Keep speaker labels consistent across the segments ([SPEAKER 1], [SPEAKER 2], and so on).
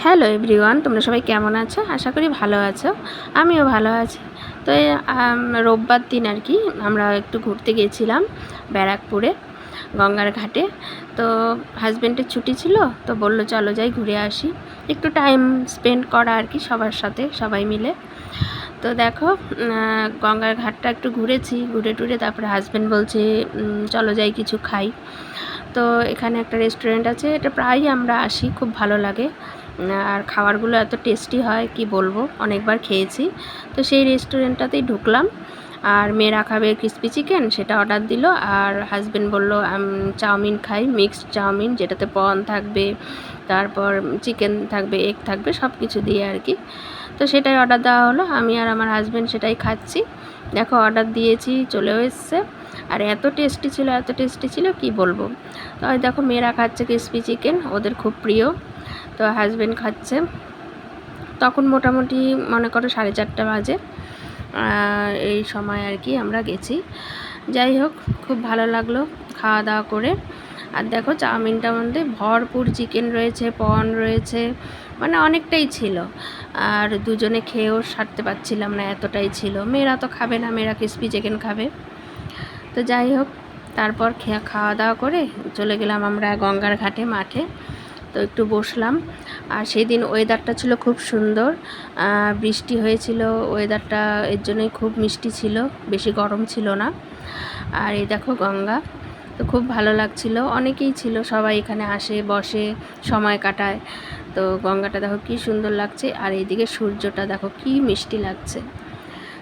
[SPEAKER 1] Hello everyone, তোমরা সবাই কেমন আছো? আশা করি ভালো আছো। আমিও ভালো আছি। তো এই রোববার দিন আর কি আমরা একটু ঘুরতে গিয়েছিলাম ব্যারাকপুরে গঙ্গার ঘাটে। তো হাজব্যান্ডের ছুটি ছিল, তো বলল চলো যাই ঘুরে আসি, একটু টাইম স্পেন্ড করা আর কি সবার সাথে, সবাই মিলে। তো দেখো গঙ্গার ঘাটটা একটু ঘুরেছি, ঘুরে টুরে তারপরে হাজব্যান্ড বলছে চলো যাই কিছু খাই। তো এখানে একটা রেস্টুরেন্ট আছে, এটা প্রায়ই আমরা আসি, খুব ভালো লাগে। আর খাবারগুলো এত টেস্টি হয় কি বলবো, অনেকবার খেয়েছি। তো সেই রেস্টুরেন্টটাতেই ঢুকলাম, আর মেয়েরা খাবে ক্রিসপি চিকেন, সেটা অর্ডার দিল। আর হাজব্যান্ড বললো চাউমিন খাই, মিক্সড চাউমিন, যেটাতে প্রন থাকবে, তারপর চিকেন থাকবে, এগ থাকবে, সব কিছু দিয়ে আর কি। তো সেটাই অর্ডার দেওয়া হলো, আমি আর আমার হাজব্যান্ড সেটাই খাচ্ছি। দেখো অর্ডার দিয়েছি, চলেও এসছে। আর এত টেস্টি ছিল, এত টেস্টি ছিল কি বলবো। তো দেখো মেয়েরা খাচ্ছে ক্রিসপি চিকেন, ওদের খুব প্রিয়। তো হাজব্যান্ড খাচ্ছে। তখন মোটামুটি মনে করো 4:30 বাজে, এই সময় আর কি আমরা গেছি। যাই হোক, খুব ভালো লাগলো খাওয়া দাওয়া করে। আর দেখো চাউমিনটার মধ্যে ভরপুর চিকেন রয়েছে, প্রন রয়েছে, মানে অনেকটাই ছিল। আর দুজনে খেয়েও সারতে পারছিলাম না, এতটাই ছিল। মেয়েরা তো খাবে না, মেয়েরা ক্রিসপি চিকেন খাবে। তো যাই হোক, তারপর খাওয়া দাওয়া করে চলে গেলাম আমরা গঙ্গার ঘাটে মাঠে। তো একটু বসলাম। আর সেই দিন ওয়েদারটা ছিল খুব সুন্দর, বৃষ্টি হয়েছিল, ওয়েদারটা এর জন্যই খুব মিষ্টি ছিল, বেশি গরম ছিল না। আর এই দেখো গঙ্গা, তো খুব ভালো লাগছিল, অনেকেই ছিল, সবাই এখানে আসে বসে সময় কাটায়। তো গঙ্গাটা দেখো কী সুন্দর লাগছে, আর এইদিকে সূর্যটা দেখো কী মিষ্টি লাগছে।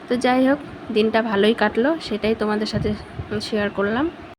[SPEAKER 1] তো যাই হোক, দিনটা ভালোই কাটলো, সেটাই তোমাদের সাথে শেয়ার করলাম।